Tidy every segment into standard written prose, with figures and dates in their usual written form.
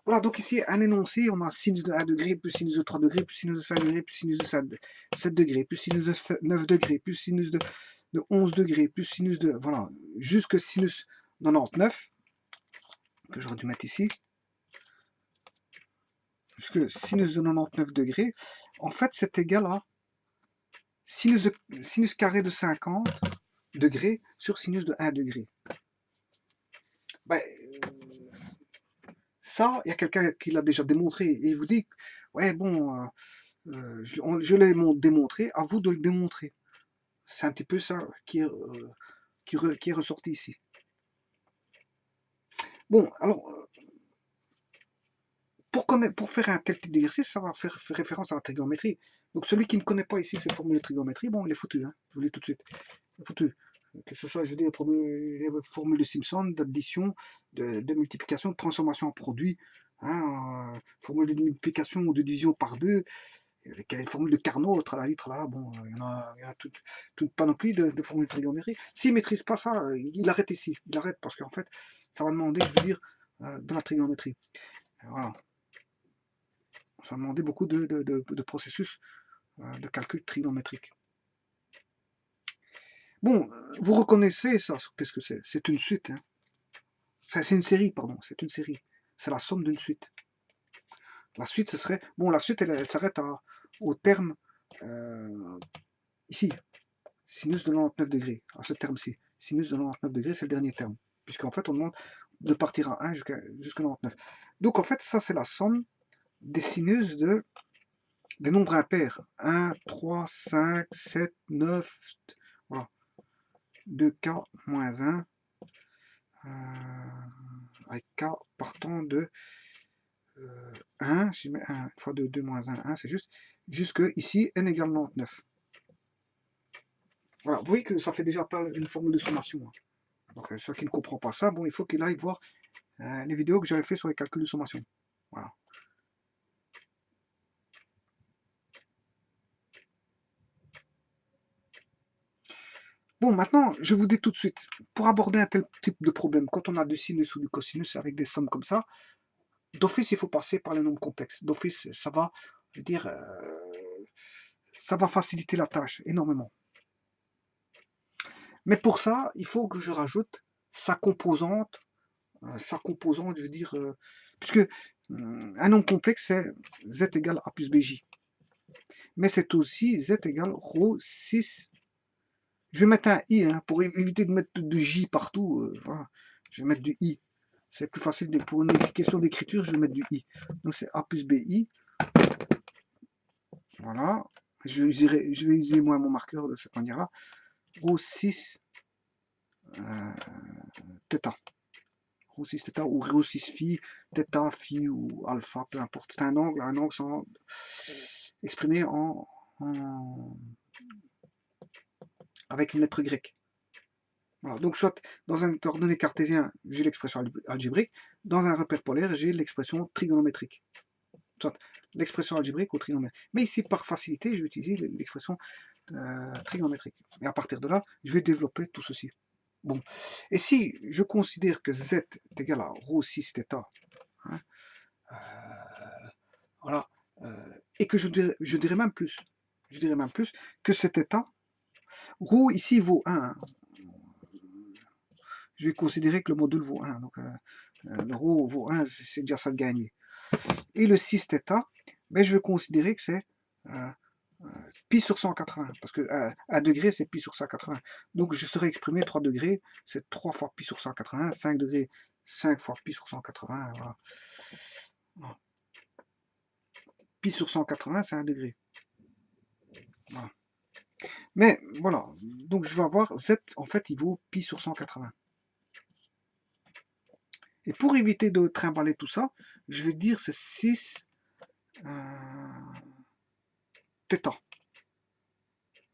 Voilà, donc ici, un énoncé, on a sinus de 1 degré, plus sinus de 3 degrés, plus sinus de 5 degrés, plus sinus de 7 degrés, plus sinus de 9 degrés, plus sinus de 11 degrés, plus sinus de... Voilà, jusque sinus 99, que j'aurais dû mettre ici, jusque sinus de 99 degrés, en fait, c'est égal à sinus carré de 50 degrés sur sinus de 1 degré. Ben, ça, il y a quelqu'un qui l'a déjà démontré, et il vous dit, ouais, bon, je l'ai démontré, à vous de le démontrer. C'est un petit peu ça qui est ressorti ici. Bon, alors, pour faire un tel type d'exercice, ça va faire référence à la trigonométrie. Donc celui qui ne connaît pas ici ces formules de trigonométrie, bon, il est foutu, hein, je vous le dis tout de suite. Il est foutu. Que ce soit, je veux dire, les formules de Simpson, d'addition, de multiplication, de transformation en produit, hein, formule de multiplication ou de division par 2, les formules de Carnot, tralala, tralala, bon, il y en a toute panoplie de formules de trigonométrie. S'il ne maîtrise pas ça, il arrête ici. Il arrête parce qu'en fait, ça va demander, je veux dire, de la trigonométrie. Voilà. Ça va demander beaucoup de processus de calcul trigonométrique. Bon, vous reconnaissez ça, qu'est-ce que c'est? C'est une suite. Hein. C'est une série, pardon, c'est une série. C'est la somme d'une suite. La suite, ce serait... Bon, la suite, elle s'arrête au terme, ici, sinus de 99 degrés, à ce terme-ci. Sinus de 99 degrés, c'est le dernier terme. Puisqu'en fait, on demande de partir à 1 jusqu'à 99. Donc, en fait, ça, c'est la somme des sinus des nombres impairs. 1, 3, 5, 7, 9, voilà. 2K moins 1, avec K partant de 1, si je mets 1 fois 2, 2 moins 1, 1, c'est juste, jusque ici, n égale 99. Voilà, vous voyez que ça fait déjà pas une formule de sommation. Hein. Donc, ceux qui ne comprennent pas ça, bon, il faut qu'il aille voir les vidéos que j'avais fait sur les calculs de sommation. Voilà. Bon, maintenant, je vous dis tout de suite, pour aborder un tel type de problème, quand on a du sinus ou du cosinus avec des sommes comme ça, d'office, il faut passer par les nombres complexes. D'office, ça va, je veux dire, ça va faciliter la tâche énormément. Mais pour ça, il faut que je rajoute sa composante, je veux dire, puisque un nombre complexe, c'est z égale a plus bj. Mais c'est aussi z égale rho 6. Je vais mettre un i, hein, pour éviter de mettre de j partout. Voilà. Je vais mettre du i. C'est plus facile, pour une question d'écriture, je vais mettre du i. Donc c'est a plus bi. Voilà. Je vais utiliser moi mon marqueur de cette manière-là. Rho 6 θ. Rho 6 θ ou Rho 6 phi, θ, phi ou alpha, peu importe. C'est un angle sans exprimé avec une lettre grecque. Voilà. Donc soit dans un coordonnée cartésien, j'ai l'expression algébrique, dans un repère polaire, j'ai l'expression trigonométrique. Soit l'expression algébrique ou trigonométrique. Mais ici, par facilité, je vais utiliser l'expression trigonométrique. Et à partir de là, je vais développer tout ceci. Bon. Et si je considère que z est égal à rho 6 θ, hein, voilà, et que je dirais même plus, que cet état, rho ici vaut 1. Hein. Je vais considérer que le module vaut 1. Donc, le rho vaut 1, c'est déjà ça de gagner. Et le 6 θ, mais je vais considérer que c'est pi sur 180, parce que 1 degré, c'est pi sur 180. Donc, je saurais exprimer 3 degrés, c'est 3 fois pi sur 180, 5 degrés, 5 fois pi sur 180, voilà. Voilà. Pi sur 180, c'est 1 degré. Voilà. Mais, voilà, donc je vais avoir z, en fait, il vaut pi sur 180. Et pour éviter de trimballer tout ça, je vais dire c'est 6 θ.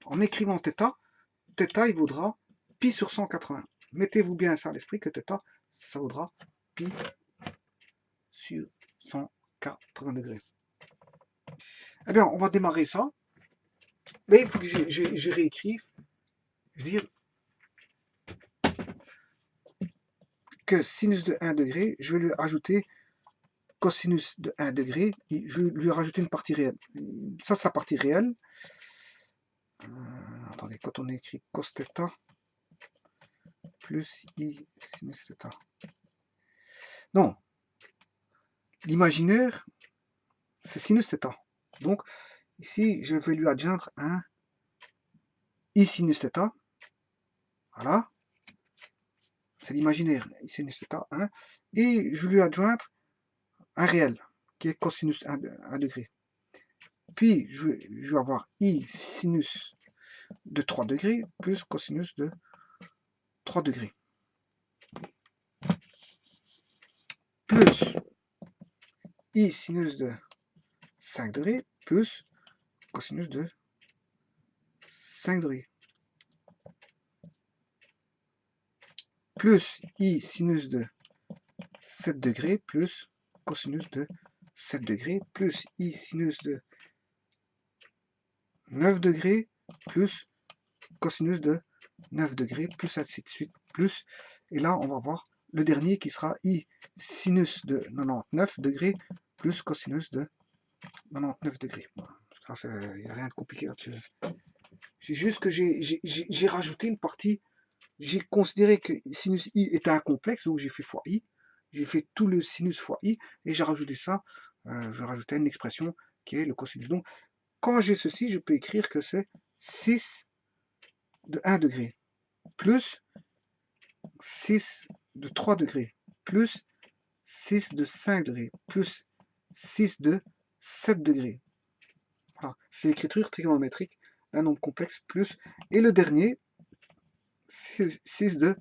En écrivant θ, il vaudra pi sur 180. Mettez-vous bien ça à l'esprit que θ, ça vaudra pi sur 180 degrés. Eh bien, on va démarrer ça. Mais il faut que je réécrive. Je veux dire que sinus de 1 degré, je vais lui ajouter cosinus de 1 degré, je lui ai rajouté une partie réelle. Ça, c'est la partie réelle. Attendez, quand on écrit cos θ plus i sinus θ. Non, l'imaginaire, c'est sinus θ. Donc, ici, je vais lui adjoindre un i sinus θ. Voilà. C'est l'imaginaire, i sinus θ. Hein, et je lui adjoindre un réel, qui est cosinus 1 degré. Puis, je vais avoir i sinus de 3 degrés plus cosinus de 3 degrés. Plus i sinus de 5 degrés plus cosinus de 5 degrés. Plus i sinus de 7 degrés plus cosinus de 7 degrés plus i sinus de 9 degrés plus cosinus de 9 degrés plus ainsi de suite plus, et là on va voir le dernier qui sera i sinus de 99 degrés plus cosinus de 99 degrés. Il n'y a rien de compliqué là-dessus. C'est juste que j'ai rajouté une partie. J'ai considéré que sinus i était un complexe, donc j'ai fait fois i. J'ai fait tout le sinus fois i, et j'ai rajouté ça. Je rajoutais une expression qui est le cosinus. Donc, quand j'ai ceci, je peux écrire que c'est 6 de 1 degré, plus 6 de 3 degrés, plus 6 de 5 degrés, plus 6 de 7 degrés. Voilà, c'est l'écriture trigonométrique d'un nombre complexe, plus, et le dernier, 6 de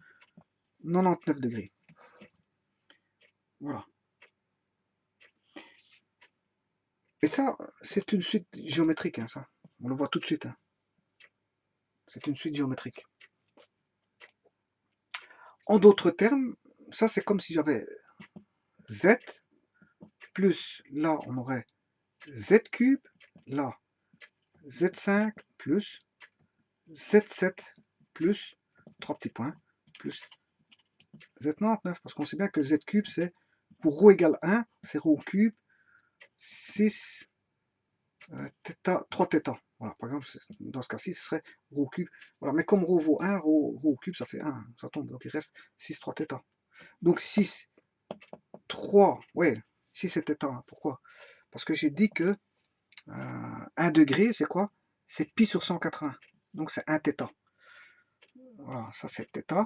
99 degrés. Voilà. Et ça, c'est une suite géométrique, hein, ça. On le voit tout de suite. Hein. C'est une suite géométrique. En d'autres termes, ça c'est comme si j'avais z, plus là on aurait z cube, là z5 plus z7 plus 3 petits points, plus z99, parce qu'on sait bien que z cube c'est, pour ρ égale 1, c'est ρ cube, 6 θ, 3 θ. Voilà, par exemple, dans ce cas-ci, ce serait ρ cube. Voilà, mais comme ρ vaut 1, ρ cube, ça fait 1, ça tombe, donc il reste 6 3 θ. Donc 6, 3, ouais, 6 c'est θ. Pourquoi? Parce que j'ai dit que 1 degré, c'est quoi? C'est pi sur 180. Donc c'est 1 θ. Voilà, ça c'est θ.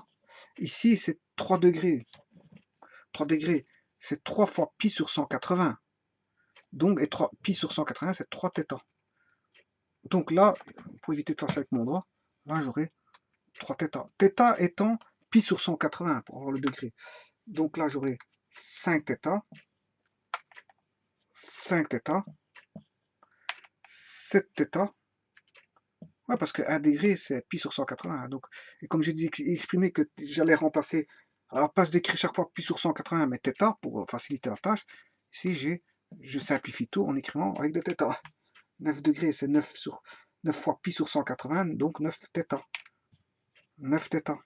Ici, c'est 3 degrés. 3 degrés, c'est 3 fois pi sur 180. Donc, et 3, pi sur 180, c'est 3 θ. Donc là, pour éviter de faire ça avec mon doigt, là j'aurai 3 θ. Θ étant pi sur 180 pour avoir le degré. Donc là j'aurai 5 θ, 5 θ, 7 θ. Ouais, parce que 1 degré c'est pi sur 180. Donc, et comme j'ai dit, exprimé que j'allais remplacer, à la place d'écrire chaque fois pi sur 180, mais θ pour faciliter la tâche, ici je simplifie tout en écrivant avec des θ. 9 degrés c'est 9 fois pi sur 180, donc 9 θ. 9 θ.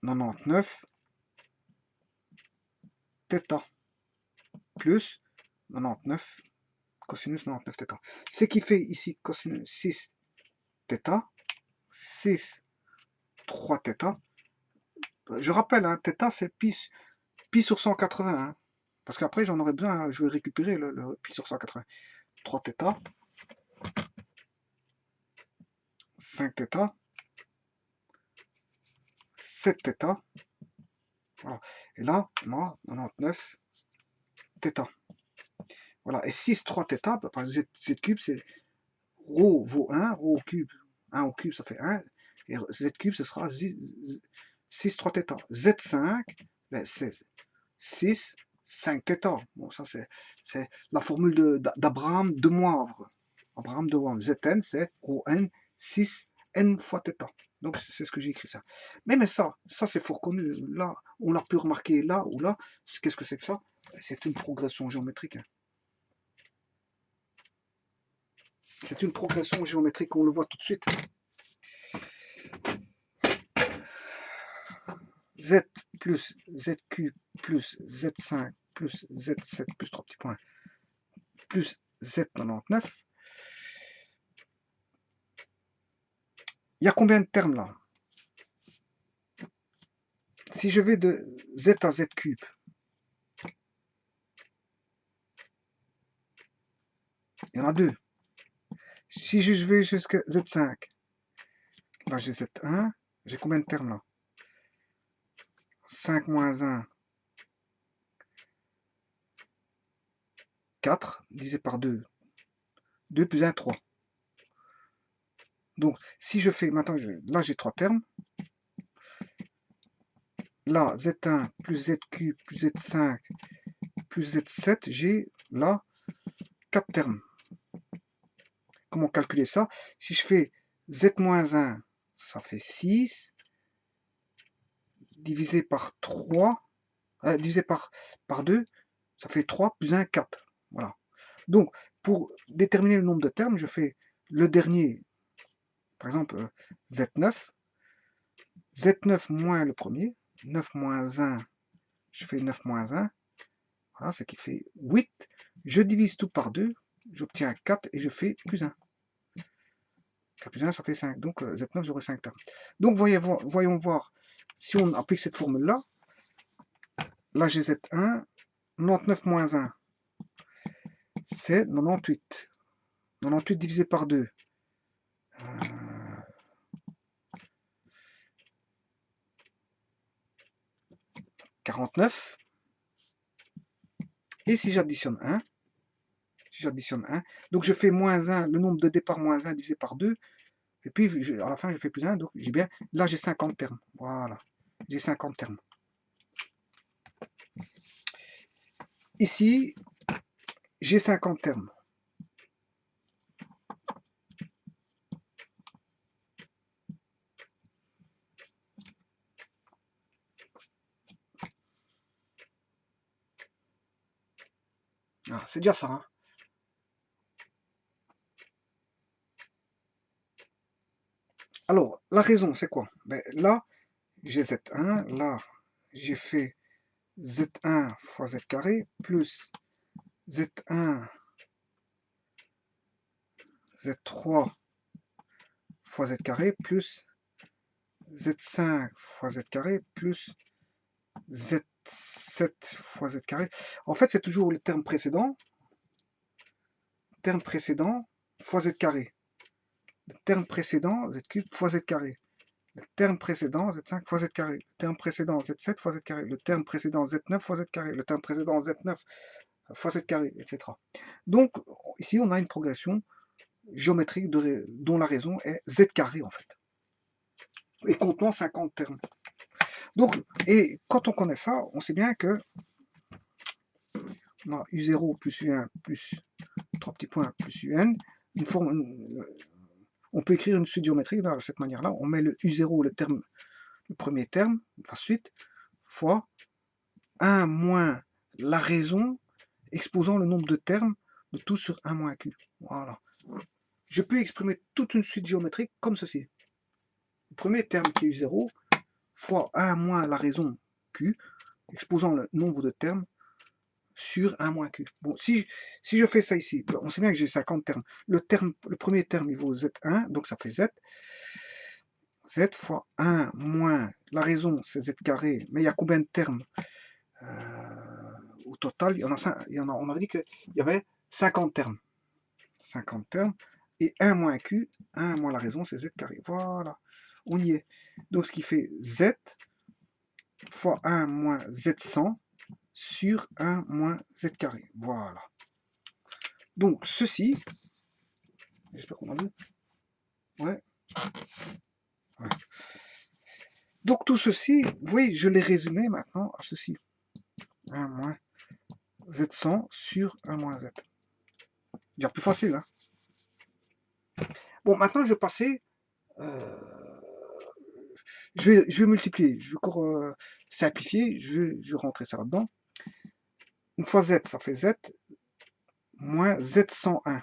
99 θ plus 99 cosinus 99 θ. Ce qui fait ici cosinus 6 θ, 6, 3 θ. Je rappelle, hein, θ c'est pi sur 180. Hein, parce qu'après j'en aurai besoin, hein, je vais récupérer le pi sur 180. 3 θ, 5 θ, 7 θ. Voilà. Et là, on a 99 θ. Voilà. Et 6, 3 θ, par exemple, z cube, c'est ρ vaut 1, ρ au cube. 1 au cube, ça fait 1. Et z cube, ce sera 6, 3 θ. Z5, ben, c'est 6, 5 θ. Bon, ça, c'est la formule d'Abraham de Moivre. Abraham de Moivre. Zn, c'est ρn, 6, n fois θ. Donc, c'est ce que j'ai écrit ça. Mais ça c'est fort connu. Là, on l'a pu remarquer là ou là. Qu'est-ce que c'est que ça? C'est une progression géométrique. Hein. C'est une progression géométrique, on le voit tout de suite. Z plus ZQ plus Z5 plus Z7 plus 3 petits points plus Z99. Il y a combien de termes là? Si je vais de Z à Z cube, il y en a deux. Si je vais jusqu'à Z5, là j'ai Z1, j'ai combien de termes là? 5 moins 1, 4, divisé par 2. 2 plus 1, 3. Donc, si je fais, maintenant, là j'ai 3 termes. Là, Z1 plus ZQ plus Z5 plus Z7, j'ai là 4 termes. Comment calculer ça? Si je fais Z-1, ça fait 6, divisé par 3, divisé par 2, ça fait 3 plus 1, 4. Voilà. Donc, pour déterminer le nombre de termes, je fais le dernier, par exemple, Z9, Z9 moins le premier, 9 moins 1, je fais 9 moins 1, voilà, ce qui fait 8. Je divise tout par 2, j'obtiens 4 et je fais plus 1. 4 plus 1, ça fait 5. Donc, Z9, j'aurai 5 termes. Donc, voyons voir si on applique cette formule-là. Là, j'ai Z1, 99 moins 1, c'est 98. 98 divisé par 2. 49. Et si j'additionne 1, donc je fais moins 1, le nombre de départ moins 1 divisé par 2, et puis à la fin je fais plus 1, donc j'ai bien, là j'ai 50 termes. Voilà, j'ai 50 termes. Ici, j'ai 50 termes. Ah, c'est déjà ça. Hein. Alors, la raison, c'est quoi? Ben, là, j'ai Z1, là, j'ai fait Z1 fois Z carré, plus Z1, Z3 fois Z carré, plus Z5 fois Z carré, plus Z7 fois Z carré. En fait, c'est toujours le terme précédent fois Z carré. Le terme précédent, Z cube fois Z carré. Le terme précédent, Z5 fois Z carré. Le terme précédent, Z7 fois Z carré. Le terme précédent, Z9 fois Z carré. Le terme précédent, Z9 fois Z carré, etc. Donc, ici, on a une progression géométrique dont la raison est Z carré, en fait. Et contenant 50 termes. Donc, et quand on connaît ça, on sait bien que on a U0 plus U1 plus 3 petits points plus UN, une forme, on peut écrire une suite géométrique de cette manière-là. On met le U0, le premier terme, la suite, fois 1 moins la raison exposant le nombre de termes de tout sur 1 moins Q. Voilà. Je peux exprimer toute une suite géométrique comme ceci. Le premier terme qui est U0 fois 1 moins la raison Q, exposant le nombre de termes sur 1 moins Q. Bon, si je fais ça ici, on sait bien que j'ai 50 termes. Le premier terme, il vaut Z1, donc ça fait Z. Z fois 1 moins, la raison, c'est Z carré, mais il y a combien de termes au total? On avait dit qu'il y avait 50 termes. 50 termes. Et 1 moins Q, 1 moins la raison, c'est Z carré. Voilà, on y est. Donc ce qui fait Z fois 1 moins Z100 sur 1 moins Z carré. Voilà. Donc ceci, j'espère qu'on a vu. Ouais. Ouais. Donc tout ceci, vous voyez, je l'ai résumé maintenant à ceci. 1 moins Z100 sur 1 moins Z. Déjà plus facile. Hein. Bon, maintenant je vais passer. Je vais multiplier. Je vais encore simplifier. Je vais rentrer ça là-dedans. Une fois Z, ça fait Z moins Z101.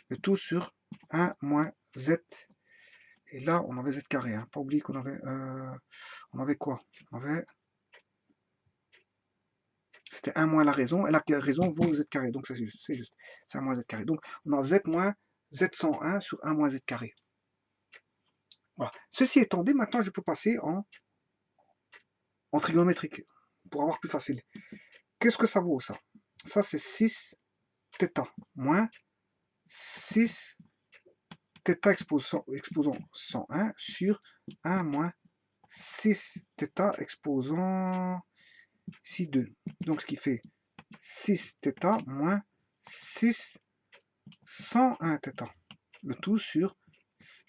Le tout sur 1 moins Z. Et là, on avait z carré. Hein. Pas oublier qu'on avait... on avait quoi? On avait... C'était 1 moins la raison, et la raison vaut z carré. Donc c'est juste. C'est juste. C'est 1 moins z carré. Donc on a z moins z101 sur 1 moins z carré. Voilà. Ceci étant dit, maintenant je peux passer en trigonométrique. Pour avoir plus facile. Qu'est-ce que ça vaut ça? Ça c'est 6 θ moins 6 θ exposant 101 sur 1 moins 6 θ exposant ici 2. Donc ce qui fait 6 θ moins 6 101 θ. Le tout sur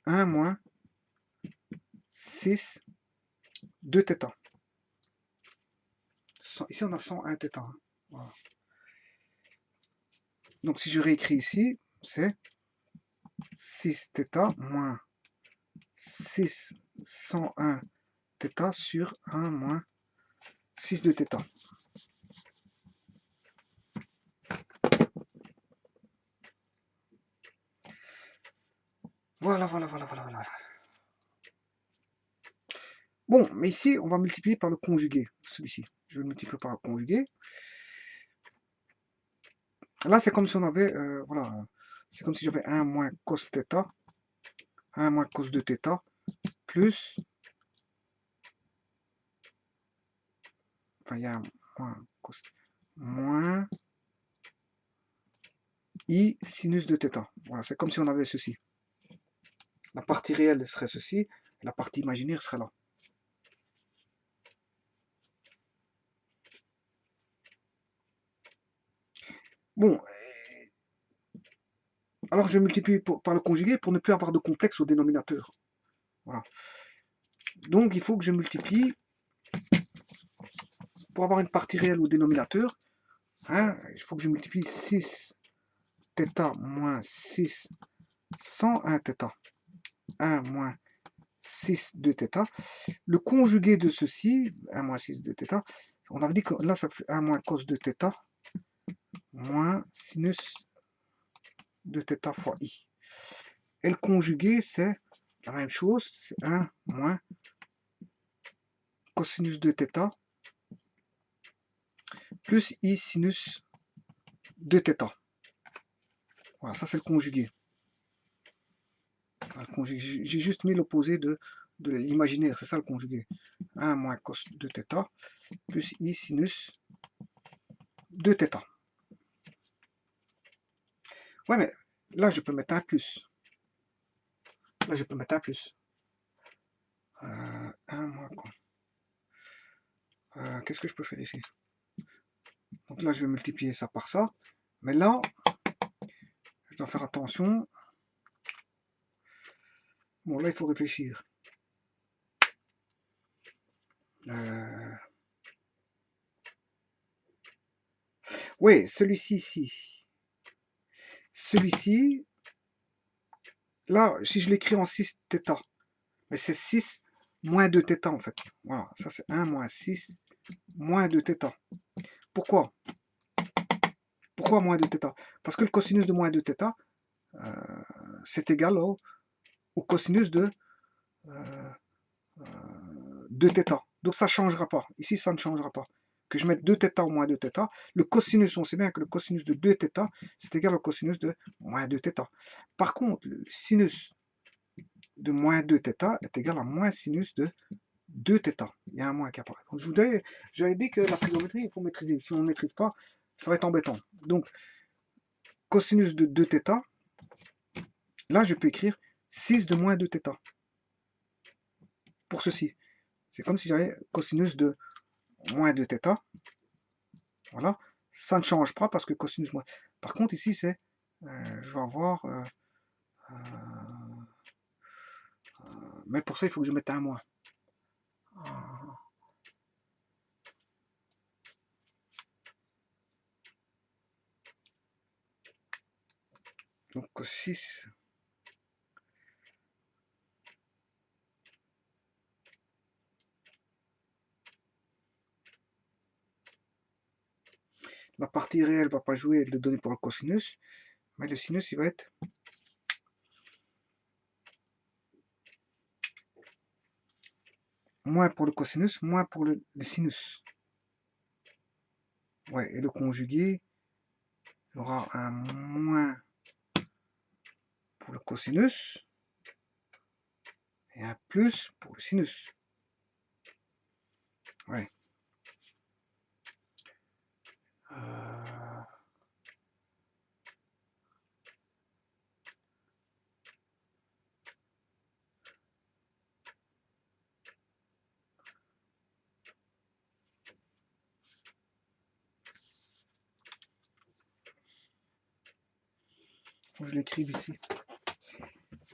1 moins 6 2 θ. Ici on a 101 θ. Hein. Voilà. Donc si je réécris ici, c'est 6 θ moins 6 101 θ sur 1 moins 6 de θ. Voilà. Bon, mais ici, on va multiplier par le conjugué, celui-ci. Je vais le multiplier par le conjugué. Là, c'est comme si on avait, voilà, c'est comme si j'avais 1 moins cos θ, 1 moins cos de θ, plus, enfin, il y a un moins cos, moins i sinus de θ. Voilà, c'est comme si on avait ceci. La partie réelle serait ceci, et la partie imaginaire serait là. Bon, alors je multiplie par le conjugué pour ne plus avoir de complexe au dénominateur. Voilà. Donc il faut que je multiplie pour avoir une partie réelle au dénominateur. Hein, il faut que je multiplie 6 θ moins 6 101 θ. 1 moins 6 de θ. Le conjugué de ceci, 1 moins 6 de θ, on avait dit que là ça fait 1 moins cos de θ moins sinus de θ fois i. Et le conjugué, c'est la même chose, c'est 1 moins cosinus de θ plus i sinus de θ. Voilà, ça c'est le conjugué. J'ai juste mis l'opposé de l'imaginaire, c'est ça le conjugué. 1 moins cos de θ plus i sinus de θ. Ouais, mais là je peux mettre un plus. Là je peux mettre un plus. 1 moins quoi. Qu'est-ce que je peux faire ici? Donc là je vais multiplier ça par ça. Mais là, je dois faire attention. Bon, là, il faut réfléchir. Oui, celui-ci ici. Celui-ci, là, si je l'écris en 6 θ, mais c'est 6 moins 2 θ en fait. Voilà, ça c'est 1 moins 6 moins 2 θ. Pourquoi? Pourquoi moins 2 θ? Parce que le cosinus de moins 2 θ, c'est égal au cosinus de 2 θ. Donc ça ne changera pas. Ici, ça ne changera pas. Que je mette 2 θ ou moins 2 θ, le cosinus, on sait bien que le cosinus de 2 θ, c'est égal au cosinus de moins 2 θ. Par contre, le sinus de moins 2 θ est égal à moins sinus de 2 θ. Il y a un moins qui apparaît. Donc, j'avais dit que la trigonométrie, il faut maîtriser. Si on ne maîtrise pas, ça va être embêtant. Donc, cosinus de 2 θ, là, je peux écrire 6 de moins 2 θ. Pour ceci. C'est comme si j'avais cosinus de moins 2 θ. Voilà. Ça ne change pas parce que cosinus moins. Par contre, ici, c'est. Je vais avoir. Mais pour ça, il faut que je mette un moins. Donc 6. La partie réelle ne va pas jouer, elle est donnée par le cosinus. Mais le sinus, il va être moins pour le cosinus, moins pour le sinus. Ouais, et le conjugué aura un moins pour le cosinus et un plus pour le sinus. Ouais. Faut que je l'écrive ici.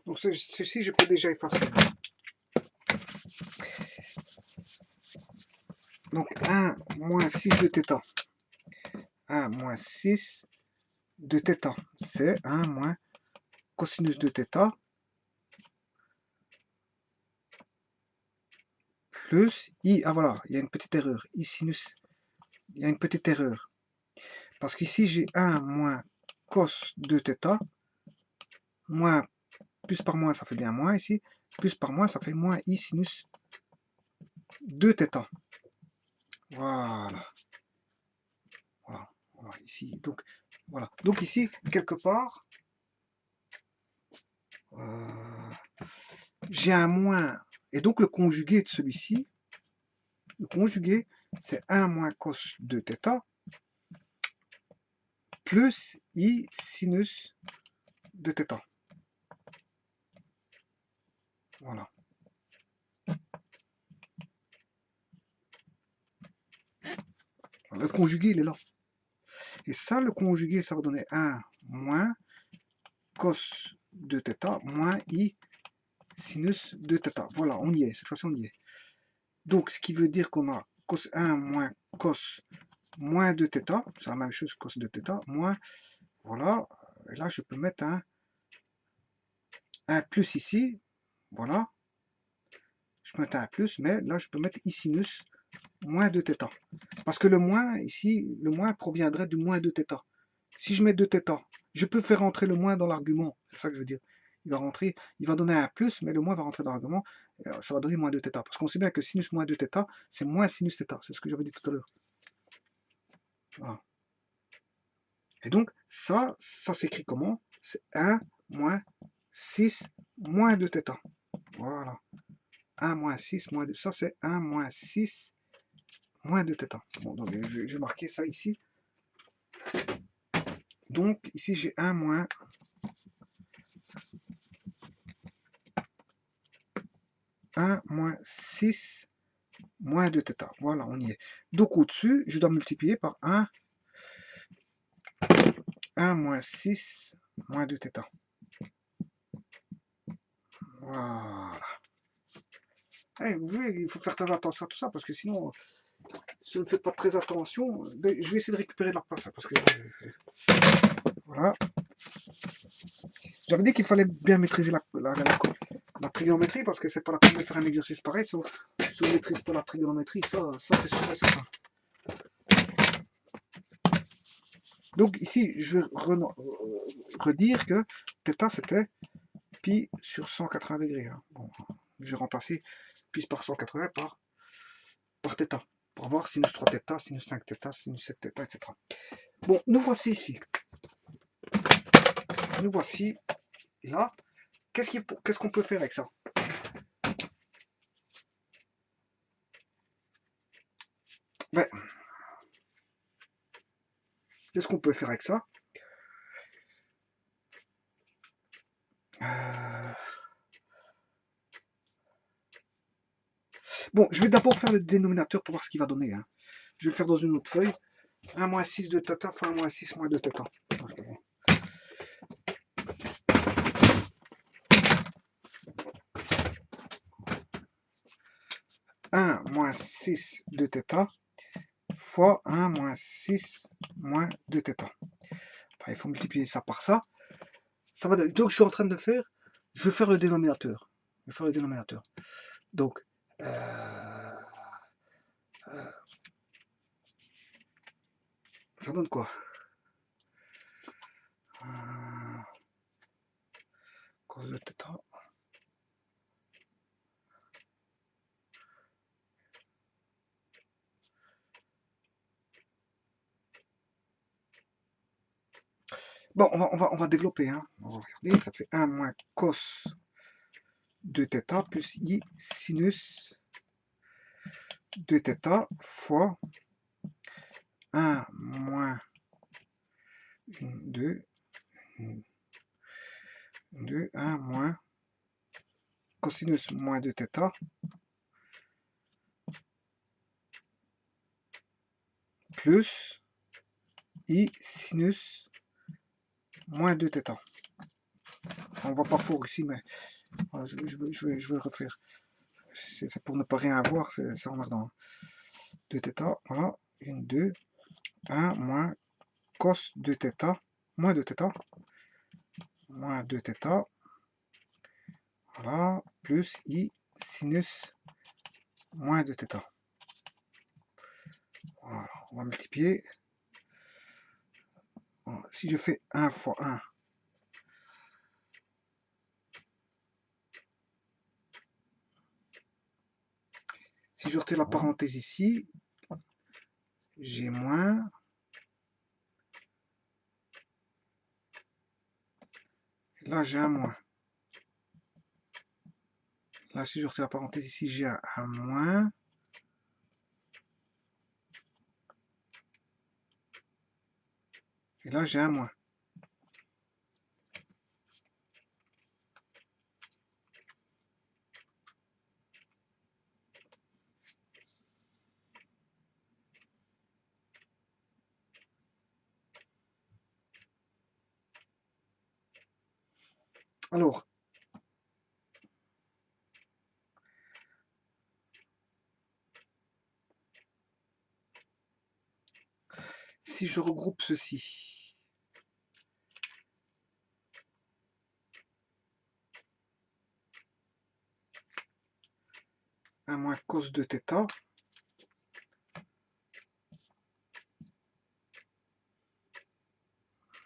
Donc ceci, je peux déjà effacer. Donc 1 moins 6 de θ. 1 moins 6 de θ. C'est 1 moins cosinus de θ plus i. Ah voilà, il y a une petite erreur. I sinus. Il y a une petite erreur. Parce qu'ici, j'ai 1 moins cos de θ. Moins, plus par moins, ça fait bien moins ici. Plus par moins, ça fait moins i sinus de θ. Voilà. Voilà. Voilà. Ici. Donc, voilà. Donc ici, quelque part, j'ai un moins. Et donc le conjugué de celui-ci, le conjugué, c'est 1 moins cos de θ plus i sinus de θ. Voilà. Le conjugué, il est là. Et ça, le conjugué, ça va donner 1 moins cos de θ moins i sinus de θ. Voilà, on y est. Cette fois-ci, on y est. Donc, ce qui veut dire qu'on a cos 1 moins cos moins de θ. C'est la même chose, cos de θ, moins. Voilà. Et là, je peux mettre un plus ici. Voilà. Je peux mettre un plus, mais là, je peux mettre i sinus moins de θ. Parce que le moins, ici, le moins proviendrait du moins de θ. Si je mets 2θ, je peux faire rentrer le moins dans l'argument. C'est ça que je veux dire. Il va rentrer, il va donner un plus, mais le moins va rentrer dans l'argument. Ça va donner moins 2θ. Parce qu'on sait bien que sinus moins 2θ, c'est moins sinus θ. C'est ce que j'avais dit tout à l'heure. Voilà. Et donc, ça s'écrit comment? C'est 1 moins 6 moins 2θ. Voilà. 1 moins 6 moins 2. Ça, c'est 1 moins 6 moins 2θ. Bon, donc, je vais marquer ça ici. Donc, ici, j'ai 1 moins 1 moins 6 moins 2θ. Voilà, on y est. Donc, au-dessus, je dois multiplier par 1 moins 6 moins 2θ. Voilà. Eh, vous voyez, il faut faire très attention à tout ça, parce que sinon, si on ne fait pas très attention, je vais essayer de récupérer de la place, parce que voilà. J'avais dit qu'il fallait bien maîtriser la trigonométrie, parce que c'est pas la peine de faire un exercice pareil si on ne maîtrise pas la trigonométrie. Ça c'est sûr et certain. Donc ici, je vais redire que θ c'était pi sur 180 degrés. Hein. Bon, je vais remplacer pi par 180 par θ. Pour voir sinus 3θ, sinus 5θ, sinus 7θ, etc. Bon, nous voici ici. Nous voici là. Qu'est-ce qu'on peut faire avec ça? Ben, qu'est-ce qu'on peut faire avec ça? Bon, je vais d'abord faire le dénominateur pour voir ce qu'il va donner. Hein. Je vais le faire dans une autre feuille. 1 moins 6 de θ fois 1 moins 6 moins 2 θ. 1 moins 6 de θ fois 1 moins 6 moins 2 θ. Enfin, il faut multiplier ça par ça. Ça va donner. Donc, je suis en train de faire, je vais faire le dénominateur. Je vais faire le dénominateur. Donc, ça donne quoi? Cos de θ. Bon, on va développer. Hein. On va regarder, ça fait 1 moins cos de θ plus i sinus de θ fois 1 moins 2, 1 moins cosinus moins de θ plus i sinus moins de θ. On va pas fort ici, mais voilà, je vais le refaire. C'est pour ne pas rien avoir, c'est emmerdant. De θ, voilà, 1, 2, 1 moins cos de θ moins de θ, voilà, plus i sinus moins de θ. Voilà, on va multiplier. Voilà, si je fais 1 fois 1, si je retire la parenthèse ici, j'ai moins. Là, j'ai un moins. Là, si je retire la parenthèse ici, j'ai un moins. Et là, j'ai un moins. Alors, si je regroupe ceci, un moins cos de θ,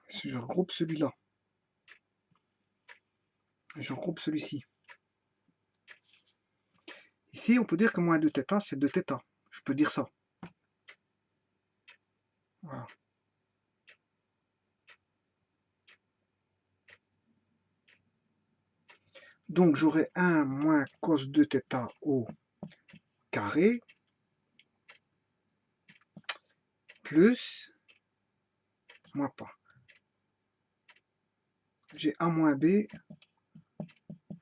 si je regroupe celui-là, je regroupe celui-ci. Ici, on peut dire que moins 2θ, c'est 2θ. Je peux dire ça. Voilà. Donc, j'aurai 1 moins cos de θ au carré, plus, moins pas, j'ai a moins b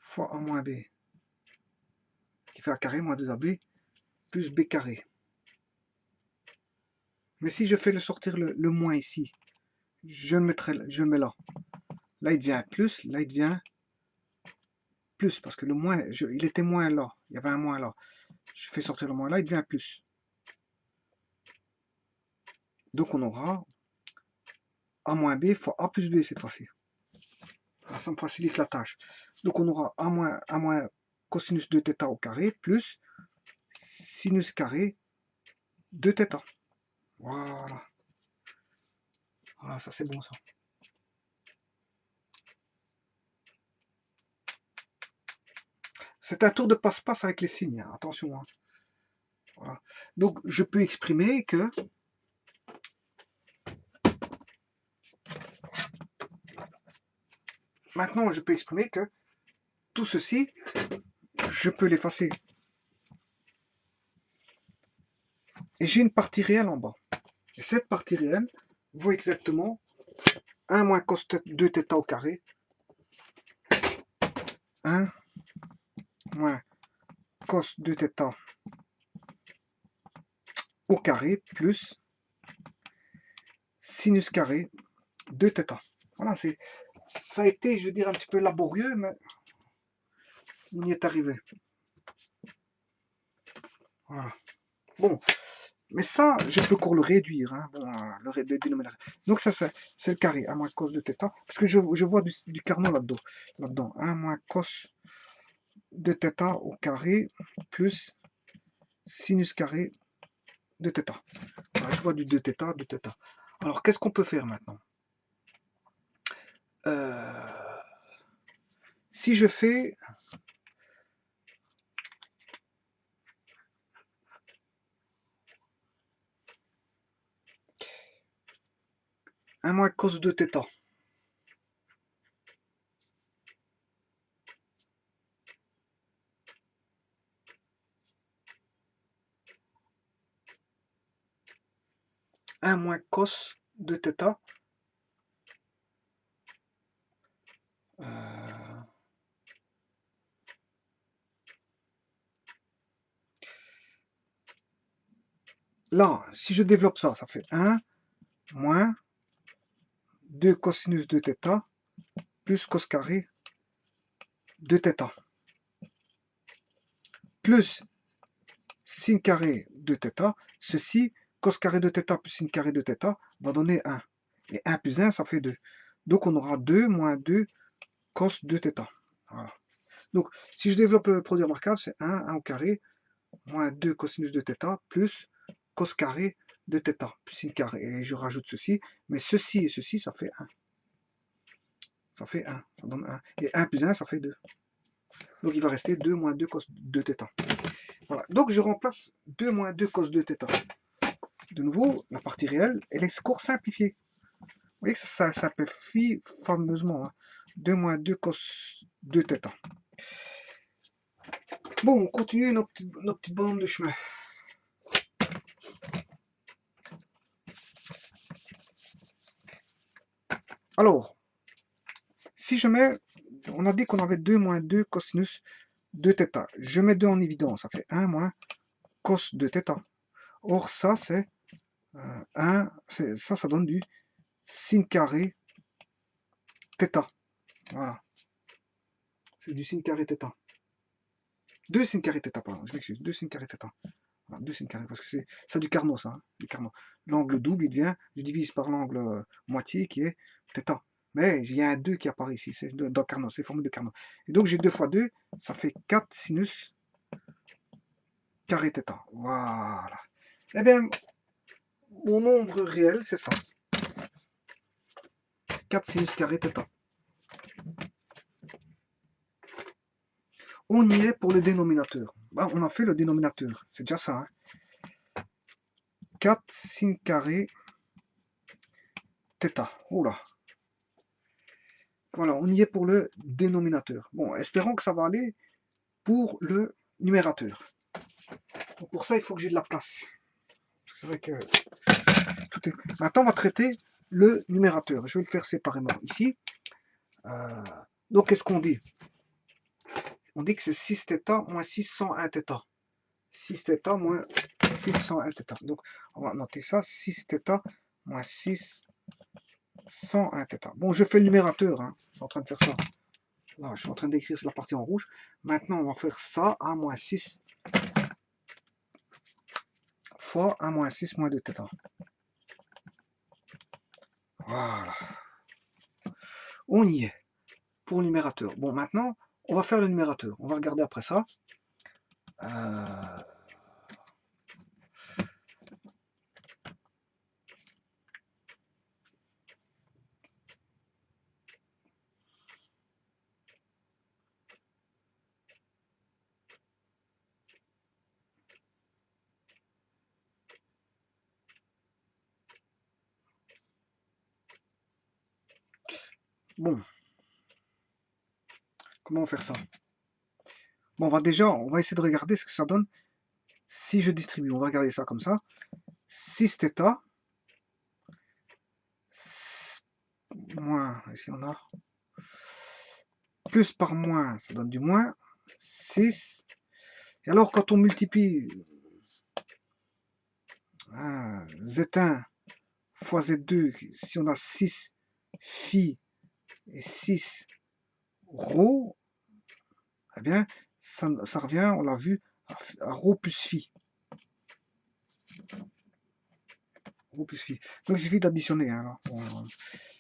fois a moins b, qui fait a carré moins 2ab, plus b carré. Mais si je fais sortir le moins ici, je le mets là. Là, il devient plus, là, il devient plus, parce que le moins, il était moins là. Il y avait un moins là. Je fais sortir le moins là, il devient plus. Donc, on aura a moins b fois a plus b cette fois-ci. Ça me facilite la tâche. Donc, on aura a moins cosinus de θ au carré plus sinus carré de θ. Voilà. Voilà, ça c'est bon ça. C'est un tour de passe-passe avec les signes, hein. Attention. Hein. Voilà. Donc je peux exprimer que maintenant je peux exprimer que tout ceci, je peux l'effacer. Et j'ai une partie réelle en bas. Et cette partie réelle vaut exactement 1 moins cos de θ au carré. 1 moins cos de θ au carré plus sinus carré de θ. Voilà, ça a été, je veux dire, un petit peu laborieux, mais on y est arrivé. Voilà. Bon, mais ça, je peux encore le réduire, hein, bon, le dénominateur. Donc ça, c'est le carré, 1 moins cos de θ, parce que je vois du carnot là-dedans. 1 moins cos de θ au carré plus sinus carré de θ. Voilà, je vois du 2θ, 2θ. Alors, qu'est-ce qu'on peut faire maintenant? Si je fais un moins cos de θ, moins cos de θ. Là, si je développe ça, ça fait 1 moins 2 cosinus de θ plus cos carré de θ plus sin carré de θ. Ceci, cos carré de θ plus sin carré de θ va donner 1. Et 1 plus 1, ça fait 2. Donc on aura 2 moins 2 cos de θ. Voilà. Donc si je développe le produit remarquable, c'est 1 au carré moins 2 cosinus de θ plus cos carré de θ plus sin carré. Et je rajoute ceci, mais ceci et ceci, ça fait 1. Ça fait 1, ça donne 1. Et 1 plus 1, ça fait 2. Donc il va rester 2 moins 2 cos de θ. Voilà. Donc je remplace 2 moins 2 cos de θ. De nouveau, la partie réelle, elle est encore simplifiée. Vous voyez que ça simplifie fameusement. Hein. 2 moins 2 cos de θ. Bon, on continue nos petites bandes de chemin. Alors, si je mets, on a dit qu'on avait 2 moins 2 cosinus de θ. Je mets 2 en évidence, ça fait 1 moins cos de θ. Or, ça, c'est 1, ça donne du sin carré θ. Voilà. C'est du sin carré θ. 2 sin carré θ, pardon, je m'excuse, 2 sin carré θ. Voilà, 2 sin carré, parce que c'est ça du Carnot, ça. Hein, du Carnot. L'angle double, il devient, je divise par l'angle moitié qui est θ. Mais il y a un 2 qui apparaît ici, c'est dans Carnot, c'est formule de Carnot. Et donc j'ai 2 fois 2, ça fait 4 sinus carré θ. Voilà. Eh bien, mon nombre réel, c'est ça. 4 sinus carré θ. On y est pour le dénominateur. Bah, on a fait le dénominateur, c'est déjà ça. Hein. 4 sin carré θ. Oula. Voilà, on y est pour le dénominateur. Bon, espérons que ça va aller pour le numérateur. Donc pour ça, il faut que j'ai de la place. C'est vrai que tout est... Maintenant, on va traiter le numérateur. Je vais le faire séparément ici. Donc, qu'est-ce qu'on dit? On dit que c'est 6θ moins 601 θ. 6θ moins 601 θ. Donc, on va noter ça. 6θ moins 601 θ. Bon, je fais le numérateur. Hein. Je suis en train de faire ça. Là, je suis en train d'écrire la partie en rouge. Maintenant, on va faire ça à moins 6 fois 1 moins 6 moins 2 θ. Voilà. On y est pour le numérateur. Bon, maintenant, on va faire le numérateur. On va regarder après ça. Bon. Comment faire ça? Bon, on va essayer de regarder ce que ça donne si je distribue. On va regarder ça comme ça. 6θ moins, ici on a plus par moins, ça donne du moins 6. Et alors quand on multiplie Z1 fois Z2, si on a 6 phi et 6 rho, eh bien ça revient, on l'a vu, à rho plus phi. Rho plus phi. Donc il suffit d'additionner. Hein,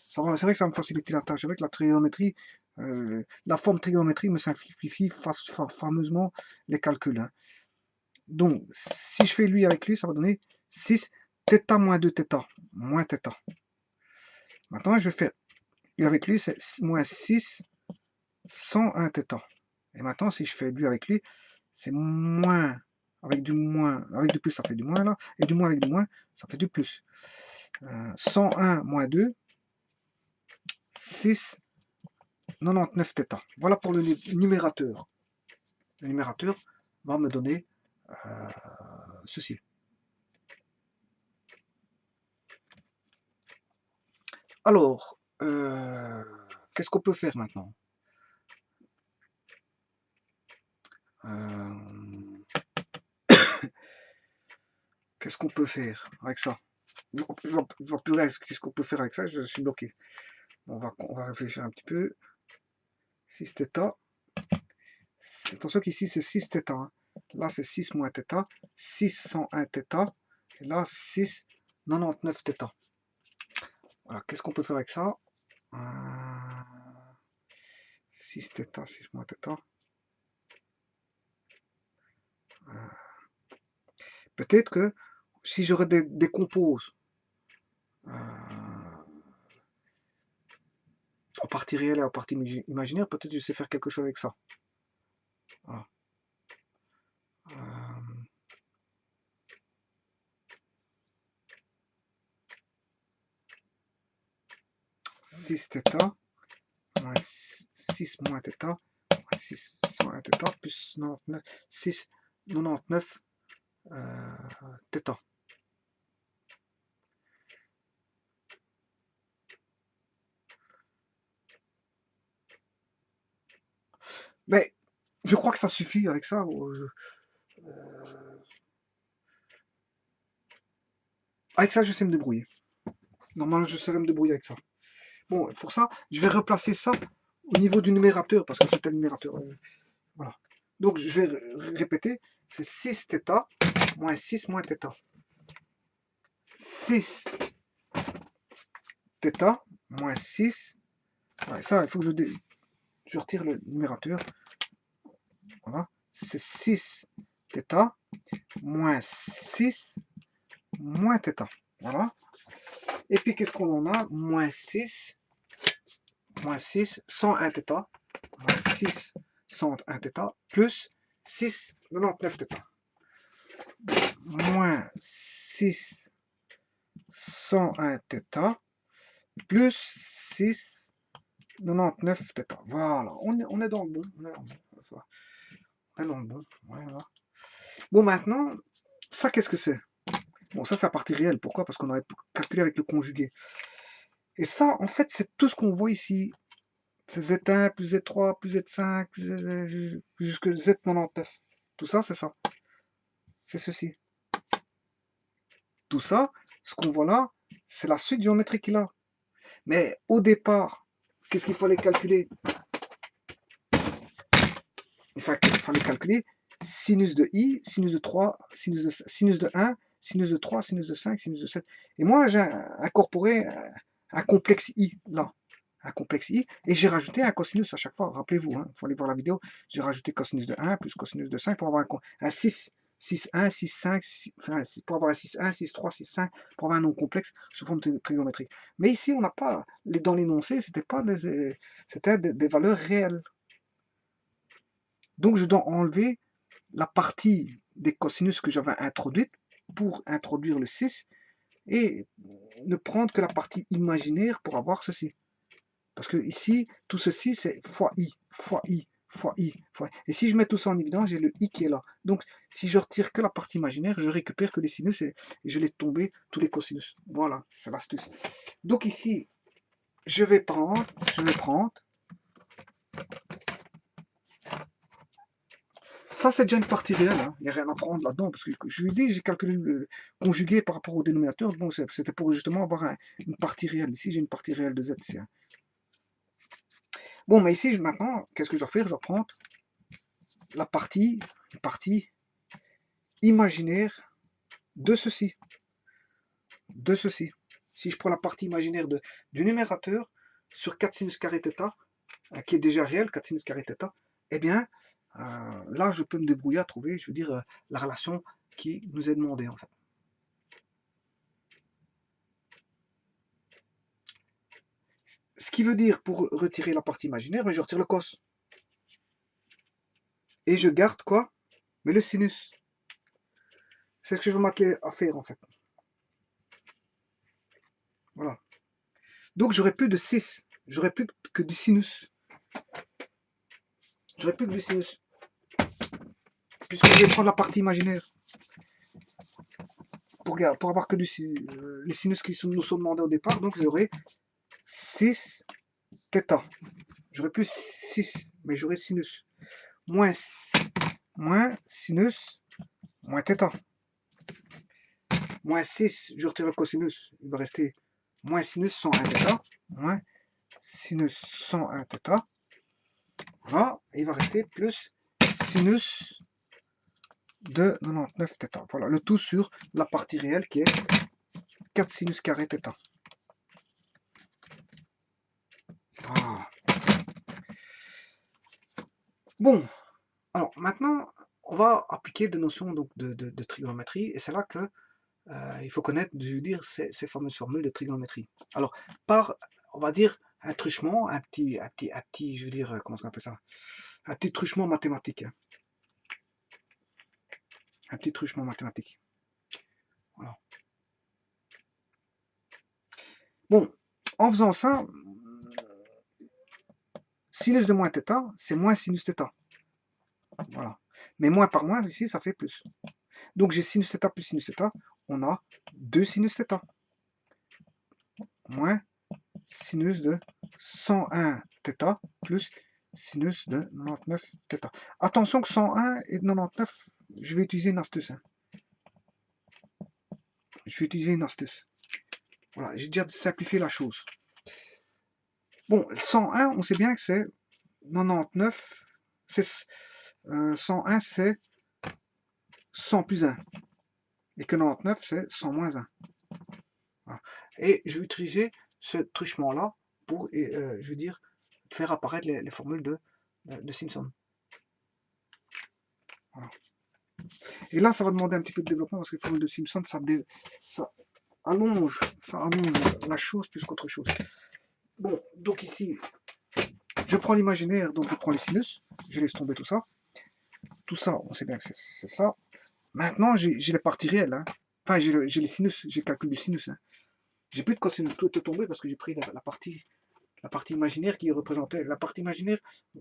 c'est vrai que ça me facilite la tâche. Avec la trigonométrie, la forme trigonométrique me simplifie fameusement les calculs. Hein. Donc, si je fais lui avec lui, ça va donner 6 θ moins 2 θ moins θ. Maintenant, je vais faire lui avec lui, c'est moins 6 101 θ. Et maintenant, si je fais lui avec lui, c'est moins avec du plus, ça fait du moins là, et du moins avec du moins, ça fait du plus. 101 moins 2, 6 99 θ. Voilà pour le numérateur. Le numérateur va me donner ceci. Alors, qu'est-ce qu'on peut faire maintenant? Euh, Qu'est-ce qu'on peut faire avec ça? Je vois plus rien. Qu'est-ce qu'on peut faire avec ça? Je suis bloqué. On va réfléchir un petit peu. 6 θ. Attention qu'ici c'est 6 θ. Hein. Là c'est 6 moins θ. 601 θ. Et là 6 99 θ. Voilà. Qu'est-ce qu'on peut faire avec ça? 6 θ, 6 moins θ. Peut-être que si j'aurais des composes en partie réelle et en partie imaginaire, peut-être je sais faire quelque chose avec ça. Voilà. 6 θ moins 6 moins θ moins 6 moins θ plus 99, 6 99 θ. Mais je crois que ça suffit avec ça. Avec ça, je sais me débrouiller. Normalement, je saurais me débrouiller avec ça. Bon, pour ça, je vais replacer ça au niveau du numérateur, parce que c'était le numérateur. Voilà. Donc, je vais répéter. C'est 6 θ moins 6 moins θ. 6 θ moins 6. Ouais, ça, il faut que je retire le numérateur. Voilà. C'est 6 θ moins 6 moins θ. Voilà. Et puis, qu'est-ce qu'on en a? Moins 6, 101 θ, moins 6, 101 θ, plus 6, 99 θ. Moins 6, 101 θ, plus 6, 99 θ. Voilà, on est dans le bon. On est dans le bon. Voilà. Bon, maintenant, ça, qu'est-ce que c'est? Bon, ça, c'est la partie réelle. Pourquoi? Parce qu'on aurait calculé avec le conjugué. Et ça, en fait, c'est tout ce qu'on voit ici. C'est Z1 plus Z3 plus Z5 plus jusque Z99. Tout ça, c'est ça. C'est ceci. Tout ça, ce qu'on voit là, c'est la suite géométrique qu'il a. Mais au départ, qu'est-ce qu'il fallait calculer? Il fallait calculer sinus de I, sinus de 3, sinus de 1, sinus de 3, sinus de 5, sinus de 7. Et moi, j'ai incorporé un complexe I, là. Un complexe I, et j'ai rajouté un cosinus à chaque fois. Rappelez-vous, il faut aller voir la vidéo. J'ai rajouté cosinus de 1 plus cosinus de 5 pour avoir un 6. 6, 1, 6, 5, 6, enfin, pour avoir un 6, 1, 6, 3, 6, 5, pour avoir un nom complexe sous forme trigonométrique. Mais ici, on n'a pas, dans l'énoncé, c'était des valeurs réelles. Donc, je dois enlever la partie des cosinus que j'avais introduite pour introduire le 6 et ne prendre que la partie imaginaire pour avoir ceci. Parce que ici, tout ceci, c'est fois i, fois i, fois i, fois i. Et si je mets tout ça en évidence, j'ai le i qui est là. Donc, si je retire que la partie imaginaire, je récupère que les sinus et je laisse tomber tous les cosinus. Voilà, c'est l'astuce. Donc ici, je vais prendre, ça, c'est déjà une partie réelle, hein. Il n'y a rien à prendre là-dedans, parce que je lui ai dit, j'ai calculé le conjugué par rapport au dénominateur, bon, c'était pour justement avoir une partie réelle. Ici, j'ai une partie réelle de z ici. Hein. Bon, mais ici, maintenant, qu'est-ce que je vais faire? Je vais prendre la partie, une partie imaginaire de ceci. De ceci. Si je prends la partie imaginaire du numérateur sur 4 sinus carré θ, qui est déjà réel, 4 sinus carré θ, eh bien, là, je peux me débrouiller à trouver, je veux dire, la relation qui nous est demandée, en fait. Ce qui veut dire, pour retirer la partie imaginaire, mais je retire le cos. Et je garde quoi? Mais le sinus. C'est ce que je vais m'atteler à faire, en fait. Voilà. Donc, j'aurai plus de 6. J'aurai plus que du sinus. J'aurai plus que du sinus. Puisque je vais prendre la partie imaginaire. Pour avoir que les sinus qui nous sont demandés au départ. Donc, j'aurai 6 θ. J'aurais plus 6, mais j'aurais sinus. Moins sinus, moins θ. Moins 6, je retire le cosinus, il va rester moins sinus 101 θ, moins sinus 101 θ. Voilà, et il va rester plus sinus de 99 θ. Voilà, le tout sur la partie réelle qui est 4 sinus carré θ. Voilà. Bon, alors maintenant, on va appliquer des notions donc, de trigonométrie, et c'est là que il faut connaître, je veux dire, ces fameuses formules de trigonométrie. Alors, par, on va dire, un truchement, un petit, je veux dire, comment on appelle ça? Un petit truchement mathématique. Hein. Un petit truchement mathématique. Voilà. Bon, en faisant ça, sinus de moins θ, c'est moins sinus θ. Voilà. Mais moins par moins, ici, ça fait plus. Donc, j'ai sinus θ plus sinus θ, on a 2 sinus θ. Moins sinus de 101 θ plus sinus de 99 θ. Attention que 101 et 99, je vais utiliser une astuce. Hein. Je vais utiliser une astuce. Voilà, j'ai déjà simplifié la chose. Bon, 101, on sait bien que c'est 99, c'est 101, c'est 100 plus 1. Et que 99, c'est 100 moins 1. Voilà. Et je vais utiliser ce truchement-là pour, je veux dire, faire apparaître les formules de Simpson. Voilà. Et là, ça va demander un petit peu de développement parce que les formules de Simpson, ça allonge la chose plus qu'autre chose. Bon, donc ici, je prends l'imaginaire, donc je prends les sinus, je laisse tomber tout ça. Tout ça, on sait bien que c'est ça. Maintenant, j'ai les parties réelles. Hein. Enfin, j'ai les sinus, j'ai le calcul du sinus. Hein. J'ai plus de cosinus, tout est tombé parce que j'ai pris la partie imaginaire qui représentait. La partie imaginaire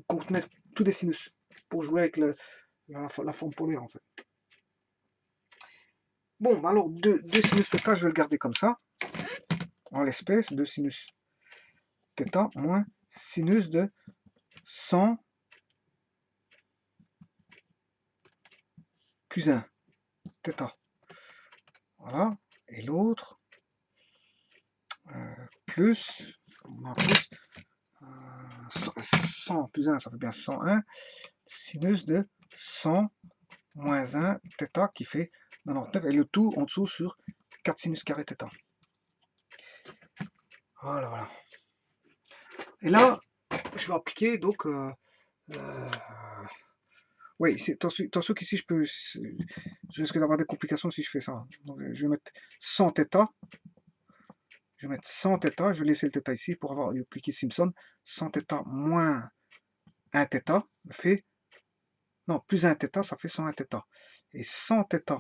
contenait tous des sinus pour jouer avec la forme polaire en fait. Bon, alors 2 sinus θ, je vais le garder comme ça, en l'espèce, 2 sinus θ moins sinus de 100 plus 1 θ. Voilà, et l'autre, plus, on a plus 100 plus 1, ça fait bien 101, sinus de 100 moins 1 θ qui fait 99, et le tout en dessous sur 4 sinus carré θ. Voilà, voilà. Et là, je vais appliquer donc... oui, attention qu'ici, je risque d'avoir des complications si je fais ça. Donc, je vais mettre 100 θ. Je vais mettre 100 θ, je vais laisser le θ ici pour avoir appliqué Simpson. 100 θ moins 1 θ fait... Non, plus 1 θ, ça fait 101 θ. Et 100 θ...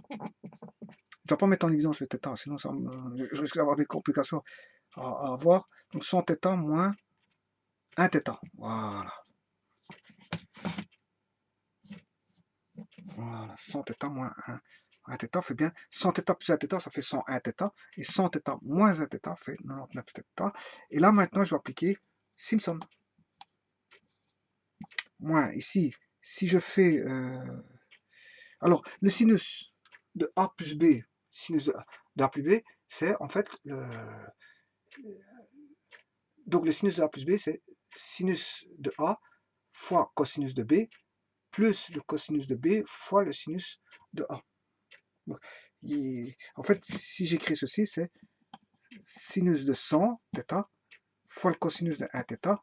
Je ne dois pas mettre en évidence le θ, sinon je risque d'avoir des complications à avoir. Donc 100 θ moins 1 θ. Voilà. Voilà, 100 θ moins 1 θ fait bien 100 θ plus 1 θ, ça fait 101 θ. Et 100 θ moins 1 θ fait 99 θ. Et là, maintenant, je vais appliquer Simpson. Moins ici, si je fais... alors, le sinus de A plus B, sinus de A plus B, c'est en fait donc le sinus de A plus B, c'est sinus de A fois cosinus de B, plus le cosinus de B fois le sinus de A. Donc, en fait, si j'écris ceci, c'est sinus de 100 θ fois le cosinus de 1 θ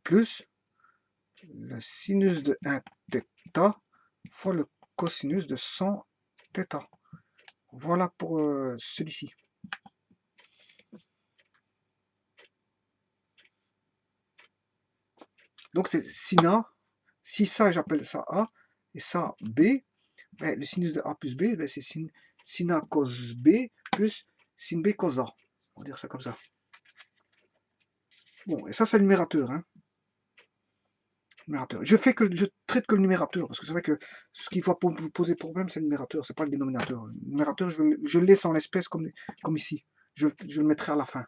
plus le sinus de 1 θ fois le cosinus de 100 θ. Voilà pour celui-ci. Donc c'est sin A. Si ça, j'appelle ça A, et ça B, ben, le sinus de A plus B, ben, c'est sin A cos B plus sin B cos A. On va dire ça comme ça. Bon, et ça, c'est le numérateur. Hein. Numérateur. Je traite que le numérateur, parce que c'est vrai que ce qui va poser problème, c'est le numérateur, c'est pas le dénominateur. Le numérateur, je le laisse en l'espèce comme ici. je le mettrai à la fin.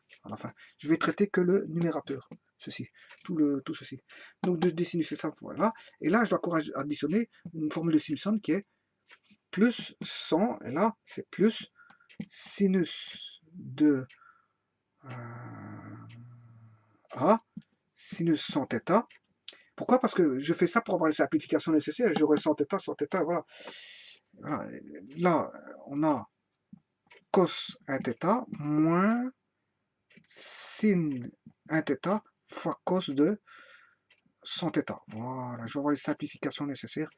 Je vais traiter que le numérateur, ceci, tout ceci. Donc des sinus θ, voilà. Et là, je dois encore additionner une formule de Simpson qui est plus 100, et là, c'est plus sinus de A, sinus 100 θ. Pourquoi? Parce que je fais ça pour avoir les simplifications nécessaires. J'aurai 100 θ, voilà. Voilà. Là, on a cos 1 θ moins sin 1 θ fois cos de 100 θ. Voilà, je vais avoir les simplifications nécessaires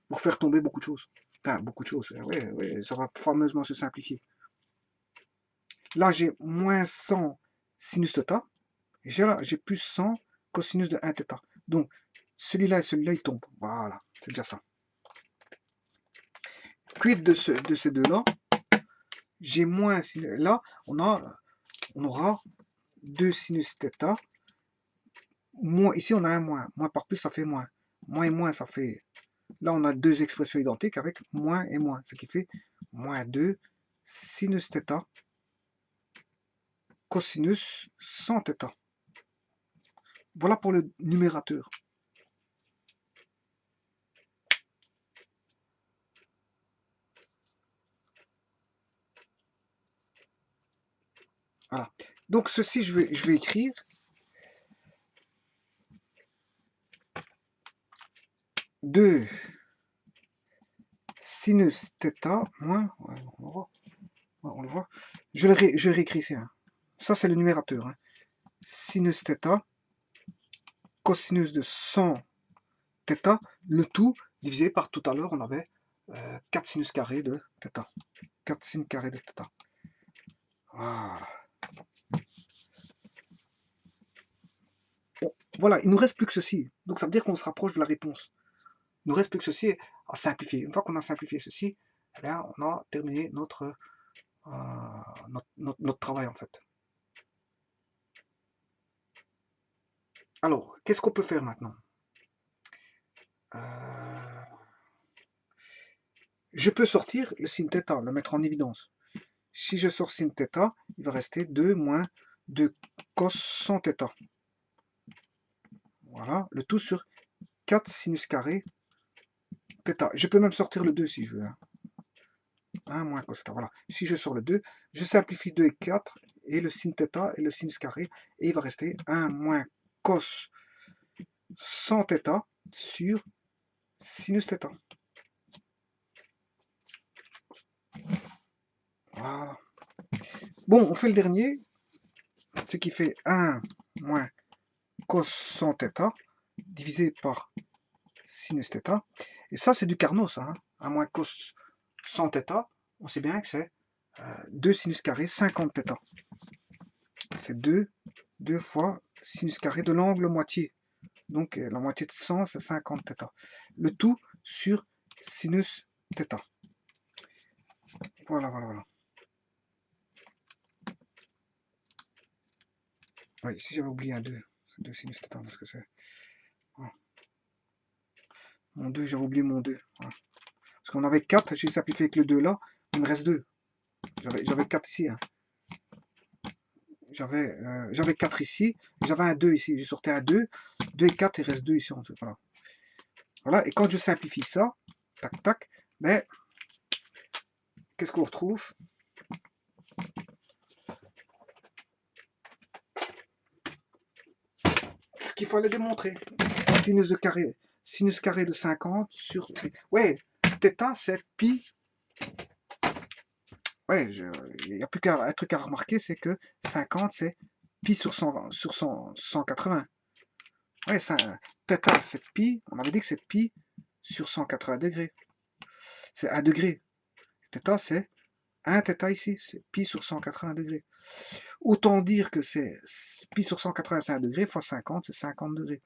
pour faire tomber beaucoup de choses. Enfin, beaucoup de choses. Oui, ça va fameusement se simplifier. Là, j'ai moins 100 sinus de θ. Et j'ai plus 100 cosinus de 1 θ. Donc, celui-là et celui-là, ils tombent. Voilà, c'est déjà ça. Quid de ces deux-là? J'ai moins, là, on aura 2 sinus θ. Moins, ici, on a un moins. Moins par plus, ça fait moins. Moins et moins, ça fait... Là, on a deux expressions identiques avec moins et moins. Ce qui fait moins 2 sinus θ cosinus 100 θ. Voilà pour le numérateur. Voilà. Donc ceci, je vais écrire. De sinus θ moins, ouais, on le voit. Je réécris ici. Hein. Ça, c'est le numérateur. Hein. Sinus θ cosinus de 100 θ, le tout divisé par tout à l'heure, on avait 4 sinus carrés de θ. 4 sin carrés de θ. Voilà. Bon, voilà, il nous reste plus que ceci. Donc ça veut dire qu'on se rapproche de la réponse. Il nous reste plus que ceci à simplifier. Une fois qu'on a simplifié ceci, eh bien, on a terminé notre travail en fait. Alors, qu'est-ce qu'on peut faire maintenant? Je peux sortir le sin θ, le mettre en évidence. Si je sors sin θ, il va rester 2 moins 2 cos 100 θ. Voilà, le tout sur 4 sinus carré θ. Je peux même sortir le 2 si je veux. 1 moins cos θ, voilà. Si je sors le 2, je simplifie 2 et 4, et le sin θ et le sinus carré, et il va rester 1 moins cos 100 θ sur sinus θ. Voilà. Bon, on fait le dernier, ce qui fait 1 moins cos 100 θ divisé par sinus θ. Et ça, c'est du Carnot, ça. Hein. 1 moins cos 100 θ, on sait bien que c'est 2 sinus carré 50 θ. C'est 2 fois sinus carré de l'angle moitié. Donc, la moitié de 100, c'est 50 θ. Le tout sur sinus θ. Voilà. Oui, ici j'avais oublié un 2. C'est 2 sinus θ parce que c'est... Voilà. Mon 2, j'avais oublié mon 2. Voilà. Parce qu'on avait 4, j'ai simplifié avec le 2 là, il me reste 2. J'avais 4 ici. Hein. J'avais 4 ici, j'avais un 2 ici. J'ai sorti un 2, 2 et 4, il reste 2 ici en tout. Voilà. Voilà, et quand je simplifie ça, tac, tac, mais qu'est-ce qu'on retrouve? Ce qu'il fallait démontrer. Sinus carré de 50 sur... Ouais, θ c'est pi. Ouais, il n'y a plus qu'un truc à remarquer, c'est que 50 c'est pi sur 180. Ouais, θ c'est pi, on avait dit que c'est pi sur 180 degrés. C'est 1 degré. θ c'est 1 θ ici, c'est pi sur 180 degrés. Autant dire que c'est pi sur 185 degrés fois 50, c'est 50 degrés.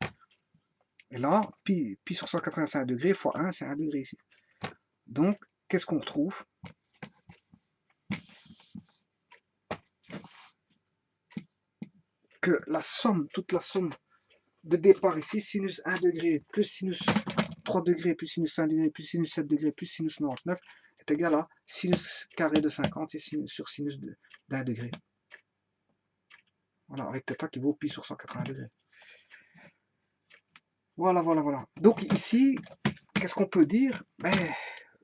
Et là, pi sur 185 degrés fois 1, c'est 1 degré ici. Donc, qu'est-ce qu'on retrouve? Que la somme, toute la somme de départ ici, sinus 1 degré, plus sinus 3 degrés, plus sinus 1 degré, plus sinus 7 degrés, plus sinus 99, est égal à sinus carré de 50 et sur sinus d'1 degré. Voilà, avec θ qui vaut pi sur 180 degrés. Voilà, voilà, voilà. Donc ici, qu'est-ce qu'on peut dire? Ben,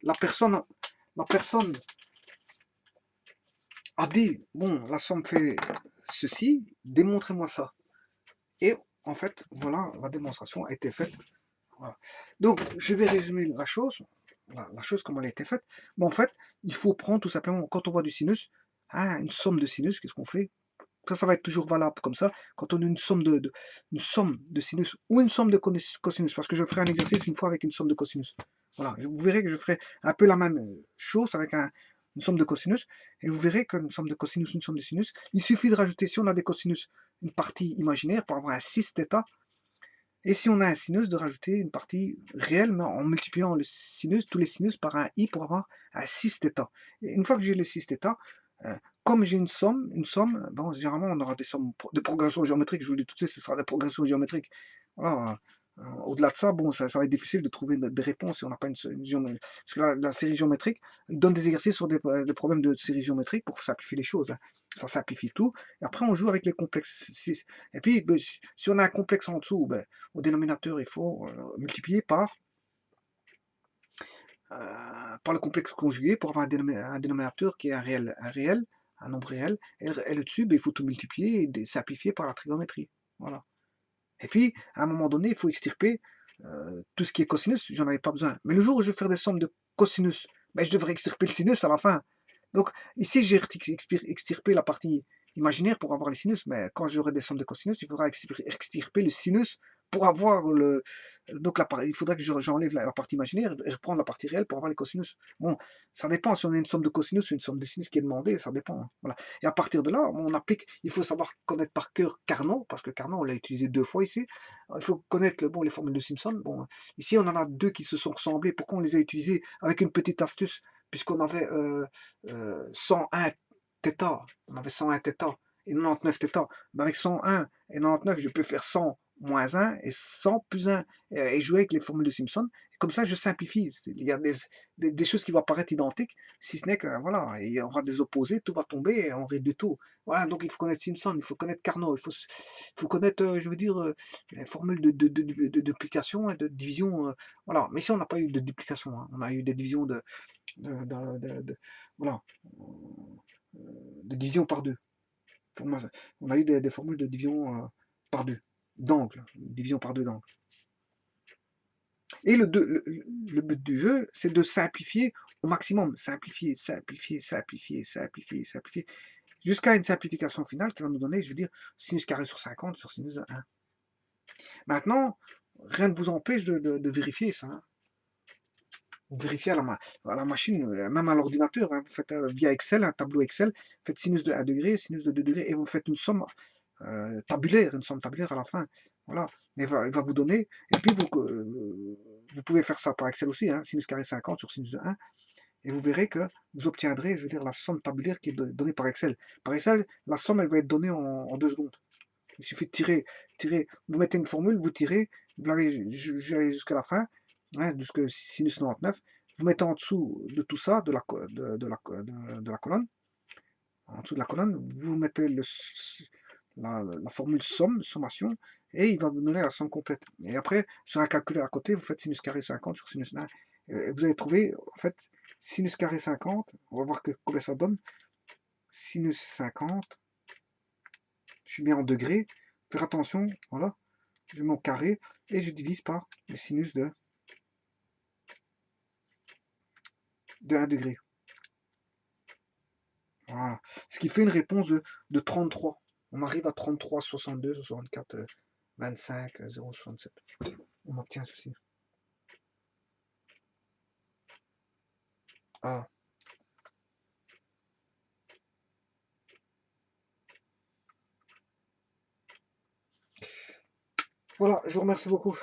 la personne a dit, bon, la somme fait ceci, démontrez-moi ça. Et en fait, voilà, la démonstration a été faite. Voilà. Donc, je vais résumer la chose, la chose comme elle a été faite. Mais en fait, il faut prendre tout simplement, quand on voit du sinus, hein, une somme de sinus, qu'est-ce qu'on fait? Ça va être toujours valable comme ça, quand on a une somme de sinus ou une somme de cosinus, parce que je ferai un exercice une fois avec une somme de cosinus. Voilà, vous verrez que je ferai un peu la même chose avec une somme de cosinus, et vous verrez qu'une somme de cosinus, une somme de sinus, il suffit de rajouter, si on a des cosinus, une partie imaginaire pour avoir un 6θ, et si on a un sinus, de rajouter une partie réelle, mais en multipliant le sinus, tous les sinus par un i pour avoir un 6θ. Et une fois que j'ai les 6θ, comme j'ai une somme, bon, généralement on aura des sommes de progression géométrique, je vous le dis tout de suite, ce sera des progressions géométriques. Voilà. Au-delà de ça, bon, ça va être difficile de trouver des réponses si on n'a pas une géométrie. Parce que la série géométrique donne des exercices sur des problèmes de série géométrique pour simplifier les choses. Hein. Ça simplifie tout. Et après, on joue avec les complexes 6. Et puis, ben, si on a un complexe en dessous, ben, au dénominateur, il faut multiplier par le complexe conjugué pour avoir un dénominateur qui est un nombre réel, et le dessus, ben, il faut tout multiplier et simplifier par la trigonométrie. Voilà. Et puis, à un moment donné, il faut extirper tout ce qui est cosinus, j'en avais pas besoin. Mais le jour où je vais faire des sommes de cosinus, ben, je devrais extirper le sinus à la fin. Donc, ici, j'ai extirpé la partie imaginaire pour avoir les sinus, mais quand j'aurai des sommes de cosinus, il faudra extirper le sinus pour avoir le... Donc, il faudrait que j'enlève la partie imaginaire et reprendre la partie réelle pour avoir les cosinus. Bon, ça dépend si on a une somme de cosinus ou une somme de sinus qui est demandée, ça dépend. Hein. Voilà. Et à partir de là, on applique, il faut savoir connaître par cœur Carnot, parce que Carnot, on l'a utilisé 2 fois ici. Il faut connaître les formules de Simpson. Bon, ici, on en a 2 qui se sont ressemblés. Pourquoi on les a utilisés? Avec une petite astuce, puisqu'on avait 101 θ, on avait 101 θ et 99 θ. Mais avec 101 et 99, je peux faire 100 moins 1 et 100 plus 1 et jouer avec les formules de Simpson. Comme ça, je simplifie. Il y a des choses qui vont apparaître identiques, si ce n'est que, voilà, il y aura des opposés, tout va tomber et on réduit tout. Voilà, donc il faut connaître Simpson, il faut connaître Carnot, il faut connaître, je veux dire, les formules de duplication et de division. Voilà, mais ici, on n'a pas eu de duplication, hein. On a eu des divisions voilà, de division par 2. On a eu des formules de division par 2, d'angle, division par 2 d'angle. Et le but du jeu, c'est de simplifier au maximum, simplifier, jusqu'à une simplification finale qui va nous donner, je veux dire, sinus carré sur 50 sur sinus de 1. Maintenant, rien ne vous empêche de vérifier ça. Hein. Vous vérifiez à la machine, même à l'ordinateur, hein, vous faites via Excel, un tableau Excel, vous faites sinus de 1 degré, sinus de 2 degrés, et vous faites une somme tabulaire à la fin. Voilà, il va vous donner, et puis vous pouvez faire ça par Excel aussi, hein, sinus carré 50 sur sinus de 1, et vous verrez que vous obtiendrez, je veux dire, la somme tabulaire qui est donnée par Excel. Par Excel, la somme, elle va être donnée en 2 secondes. Il suffit de tirer, vous mettez une formule, vous tirez, vous l'avez jusqu'à la fin, hein, jusqu'à sinus 99, vous mettez en dessous de tout ça, de la colonne, en dessous de la colonne, vous mettez la formule sommation, et il va vous donner la somme complète. Et après, sur un calculateur à côté, vous faites sinus carré 50 sur sinus 1, et vous allez trouver, en fait, sinus carré 50, on va voir combien ça donne, sinus 50, je suis bien en degrés, faire attention, voilà, je mets mon carré, et je divise par le sinus de 1 degré. Voilà. Ce qui fait une réponse de 33. On arrive à 33, 62, 64, 25, 0,67. On obtient ceci. Voilà. Voilà, je vous remercie beaucoup.